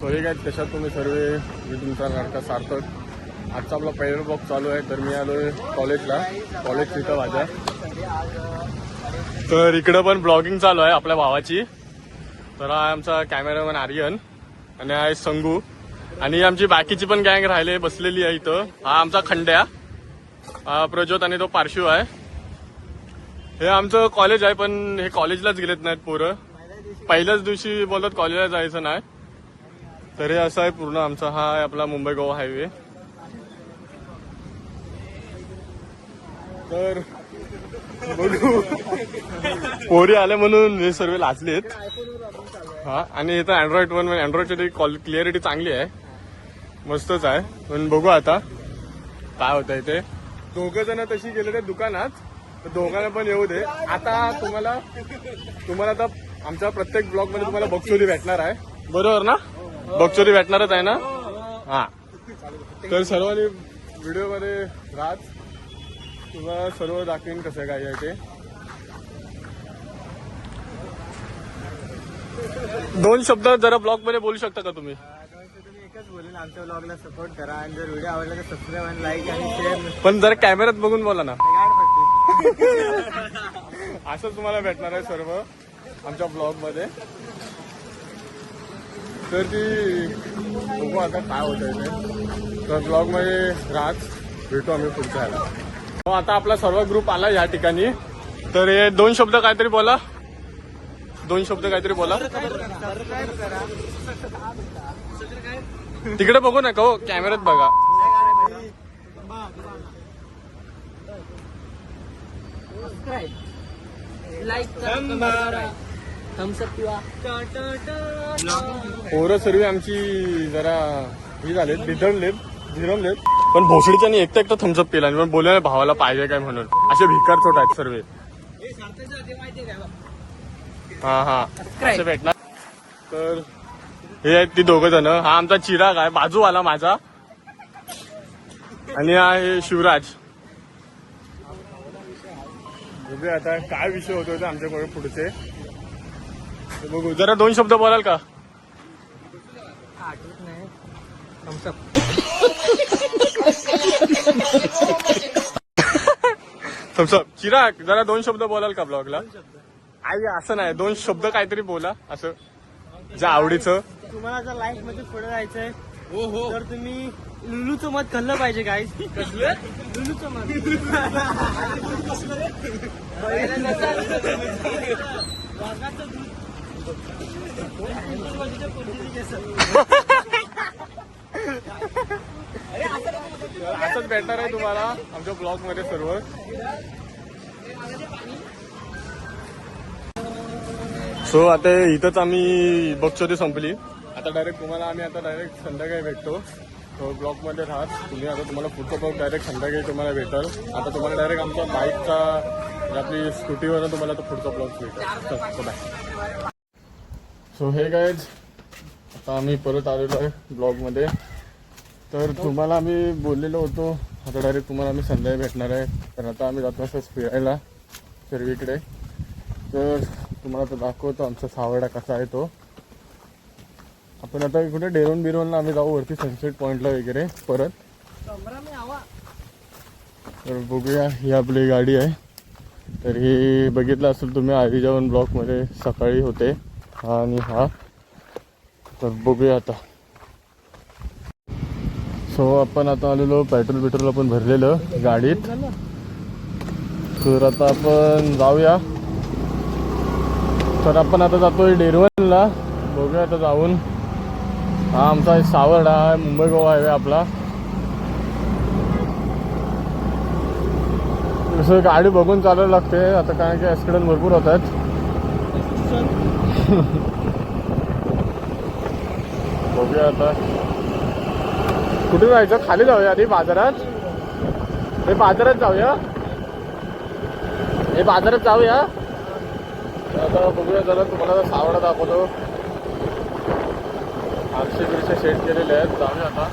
सोयी काय तशात तुम्ही सर्व मी तुमचा लडका सार्थक. आजचा आपला पहिला ब्लॉग चालू आहे. तर मी आलोय कॉलेजला, कॉलेज तिथं माझ्या. तर इकडं पण ब्लॉगिंग चालू आहे आपल्या भावाची. तर हा आमचा कॅमेरामॅन आर्यन आणि आहे संगू आणि आमची बाकीची पण गँग राहिले बसलेली आहे इथं. हा आमचा खंड्या, हा प्रज्योत आणि तो पार्श्व आहे. हे आमचं कॉलेज आहे पण हे कॉलेजलाच गेलेत नाहीत पोरं. पहिल्याच दिवशी बोलत कॉलेजला जायचं नाही. तर हे असं आहे पूर्ण आमचा. हा आहे आपला मुंबई गोवा हायवे. तर बघू पोरी आले म्हणून हे सर्व लाचलेत. हा आणि इथं अँड्रॉइड वन अँड्रॉइडची क्लिअरिटी चांगली आहे, मस्तच आहे. पण बघू आता काय होतं इथे. दोघं जण तशी गेले ते दुकानात, तर दोघांना पण येऊ दे. आता तुम्हाला आता आमच्या प्रत्येक ब्लॉग मध्ये तुम्हाला बक्षोरी भेटणार आहे, बरोबर ना? बक्षोरी भेटणारच आहे ना? हा. तर सर्वांनी व्हिडिओ मध्ये राहत, तुम्हाला सर्व दाखवीन कसं काय आहे ते. दोन शब्द जरा ब्लॉग मध्ये बोलू शकता का तुम्ही? एकच बोलेल, आमच्या ब्लॉगला सपोर्ट करा आणि जर व्हिडिओ आवडला तर सबस्क्राईब आणि लाईक आणि शेअर. पण जरा कॅमेऱ्यात बघून बोला ना. गाड असं तुम्हाला भेटणार आहे सर्व आमच्या ब्लॉग मध्ये. तर ती बघू आता काय होत आहे ते. तर ब्लॉग मध्ये राहत, भेटू आम्ही पुढच्या ह्याला. आता आपला सर्व ग्रुप आला या ठिकाणी. तर हे दोन शब्द काहीतरी बोला. तिकडे बघू नका हो, कॅमेऱ्यात बघा. पोरं सर्व आमची जरा ही झालेत, झिरमलेत. पण भोसडीच्यानी एकटा थम्सअप केला आणि पण बोलले भावाला पाहिजे काय म्हणून. असे भिकार चोट आहेत सर्व. हा असे भेटणार. तर हे आहेत ती दोघं जण. हा आमचा चिराग आहे, बाजूवाला माझा, आणि हा आहे शिवराज. बघूया आता काय विषय होतो आमच्याकडे पुढचे. बघू, जरा दोन शब्द बोलाल का? आठवत नाही. थम्सअप. चिराग जरा दोन शब्द बोलाल का ब्लॉगला? आई असं नाही, दोन शब्द काहीतरी बोला असं ज्या आवडीचं. तुम्हाला जर लाईफ मध्ये पुढे जायचंय तर तुम्ही लुलूचं मध खाल्लं पाहिजे. काय लुलूचं मध? असंच भेटणार आहे तुम्हाला आमच्या ब्लॉग मध्ये सर्व. सो आता इथंच आम्ही बक्षोरी संपली. आता डायरेक्ट तुम्हाला आम्ही आता डायरेक्ट संध्याकाळी भेटतो. ब्लॉग मध्ये राहत तुम्ही. आता तुम्हाला पुढचा ब्लॉग डायरेक्ट संध्याकाळी तुम्हाला भेटेल. आता तुम्हाला डायरेक्ट आमच्या बाईकचा, आपली स्कूटीवर तुम्हाला तो पुढचा ब्लॉग भेटेल. बाय. सो हे गाईज, आता आम्ही परत आलेलो आहे ब्लॉग मध्ये. तर तुम्हाला आम्ही बोललेलो होतो आता डायरेक्ट तुम्हाला आम्ही संध्याकाळी भेटणार आहे. तर आता आम्ही जातो असंच फिरायला सर्वीकडे. तर तुम्हाला तर दाखवतो आमचा सावर्डा कसा आहे तो. आपण आता कुठे डेरोन बिरोनला आम्ही जाऊ वरती सनसेट पॉइंटला वगैरे परत. तर बघूया, ही आपली गाडी आहे. तर ही बघितलं असेल तुम्ही आधीच्या ब्लॉकमध्ये सकाळी होते, हा आणि हा. तर बघूया आता. सो आपण आता आलेलो, पेट्रोल आपण भरलेलं गाडीत. तर आता आपण जाऊया. तर आपण आता जातोय डेरवनला. बघूया आता जाऊन. हा आमचा सावर्डा आहे, मुंबई गोवा हायवे आपला. जसं गाडी बघून चालायला लागते आता, कारण की ॲक्सिडेंट भरपूर होत आहेत. बघूया आता कुठे जायचं. खाली जाऊया आधी बाजारात. हे बाजारात जाऊया. आता बघूया जरा तुम्हाला सावडा दाखवतो. आरसे बिरसे सेट केलेले आहेत. जाऊया आता.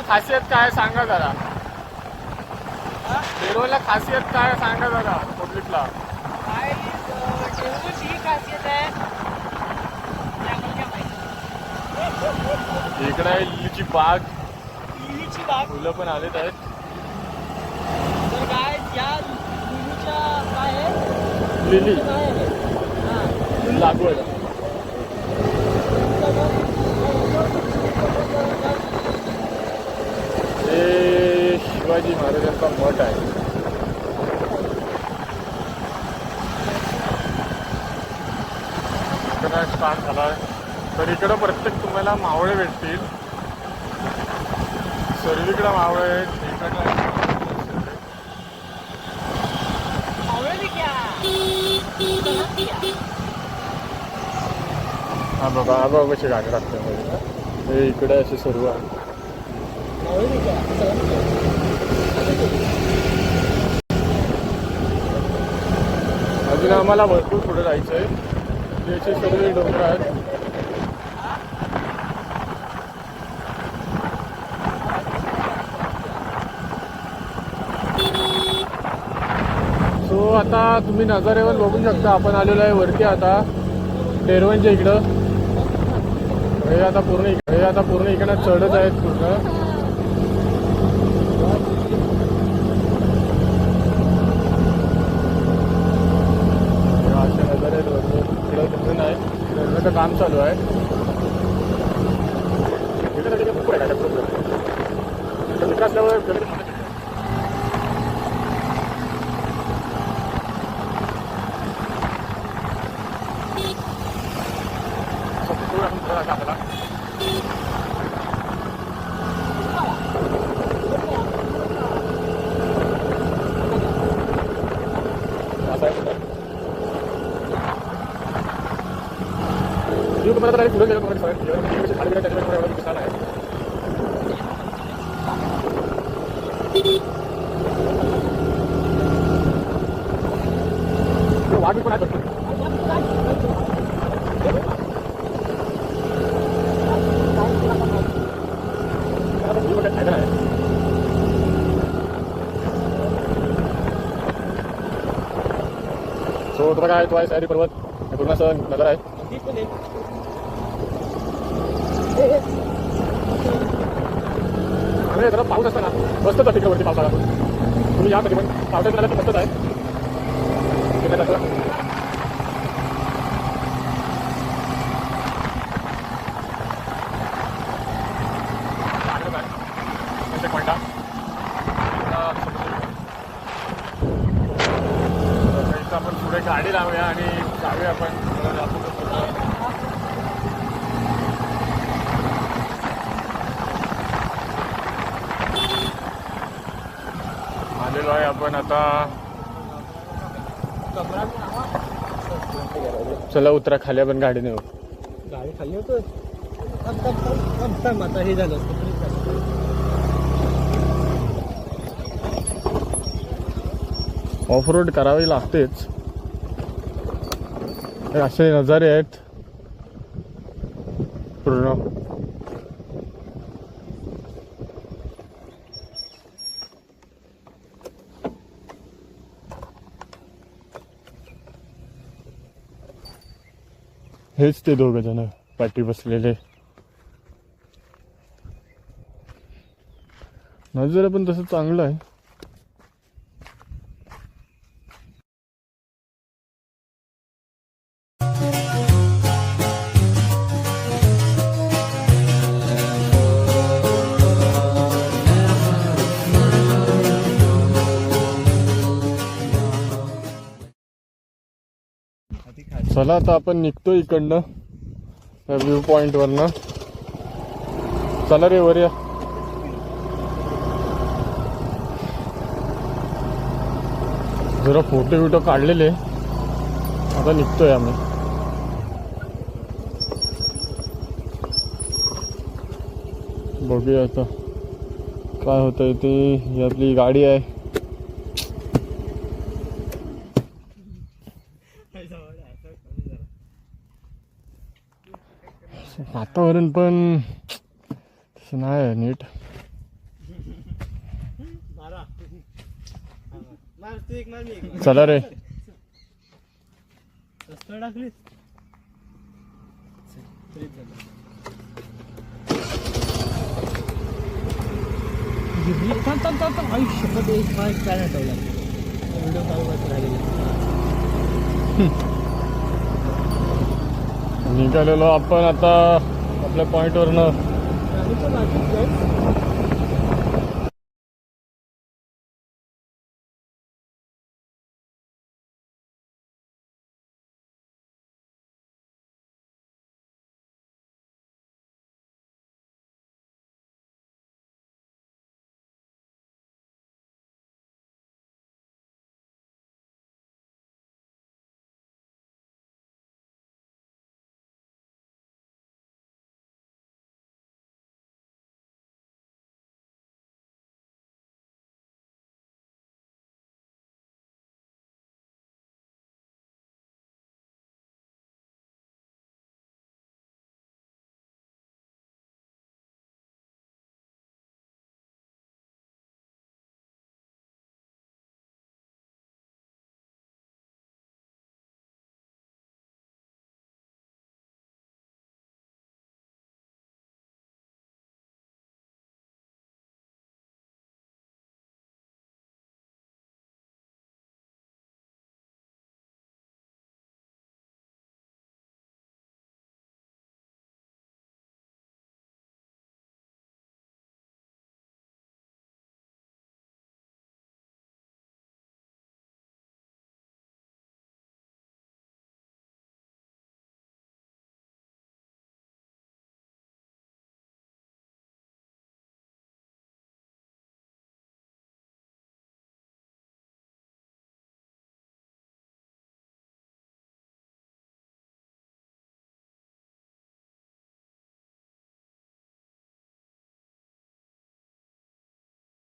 खासियत काय सांगा जरा. बेडवलला खासियत काय सांगा जरा पब्लिकला. काय जेवणाची ही खासियत आहे ते आम्हाला काय माहिती. इकडे आहे लिलीची बाग. लिलीची बाग. फुलं पण आलेत आहेत. तर काय या लिलीच्या काय आहे लिली काय आहे हा लागवड. हे शिवाजी महाराजांचा मठ आहे. इकडं स्टार्ट झाला तर इकडं प्रत्येक तुम्हाला मावळे भेटतील. सर्वीकडे मावळे आहेत. इकडं हा बाबा हा बाबा कशी गाडी लागते हे इकडे असे सर्व आहे. अजून आम्हाला भरपूर पुढे जायचं आहे. याचे सर्व डोंगर आहेत. सो आता तुम्ही नजाऱ्यावर बघू शकता. आपण आलेलो आहे वरती आता टेरवनच्या इकडं. हे आता पूर्ण इकडं चढत आहेत पूर्ण. अशा नजारे इकडं कुठून आहे टेरवनचं काम चालू आहे. मित्र असल्यावर आपल्याला पुढे गेलं खाली गेलं त्याच्यामुळे एवढं दिसणार आहे. वाघ पण आहे. सो तुला काय तो आहे सह्याद्री पर्वत पूर्ण असं नजर आहे. आणि जरा पाऊस असताना मस्तच आहे तिकडे वरती पावसाळा. तुम्ही या कधी पण पावसाळ्यात झाला तर मस्तच आहे. आपण पुढे गाडी लावूया आणि जाऊया आपण. आलेलो आहे आपण आता. चला उतरा खाली आपण गाडी नेऊ. गाडी खाली होतो आता हे झालं. ऑफ रोड करावी लागतेच. असे नजारे आहेत पूर्ण. हेच ते दोघ जण पाठी बसलेले. नजारा पण तसं चांगलं आहे. चला आता आपण निघतो इकडनं व्ह्यू पॉइंट वरनं. चला रे वर या. जरा फोटो काढलेले. आता निघतोय आम्ही. बघूया आता काय होतंय ते. ही आपली गाडी आहे. वातावरण पण तसं नाही आहे नीट. तू एक मार मी एक मार. चला रे. रस्ता टाकली आयुष्यपत एक मार काय हटवला व्हिडिओ चालू राहिलेला. निघालेलो आपण आता आपल्या पॉइंटवरनं. आम्ही पण बाकीच guys.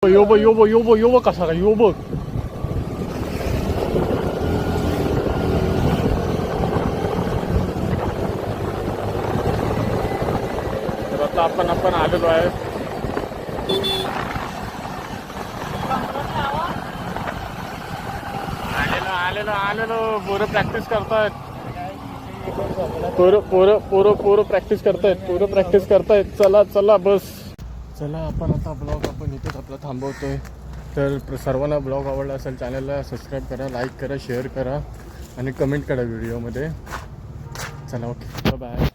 यो बघ कसा का यो बघ. तर आता आपण आलेलो आहे. आलेलो पोरं प्रॅक्टिस करतायत. पोरं प्रॅक्टिस करतायत. चला बस. चला आपण आता ब्लॉग इथेच आपला थांबवतोय. तर सर्वांना ब्लॉग आवडला असेल चॅनलला सबस्क्राईब करा, लाईक करा, शेअर करा आणि कमेंट करा व्हिडिओमध्ये. चला ओके बाय.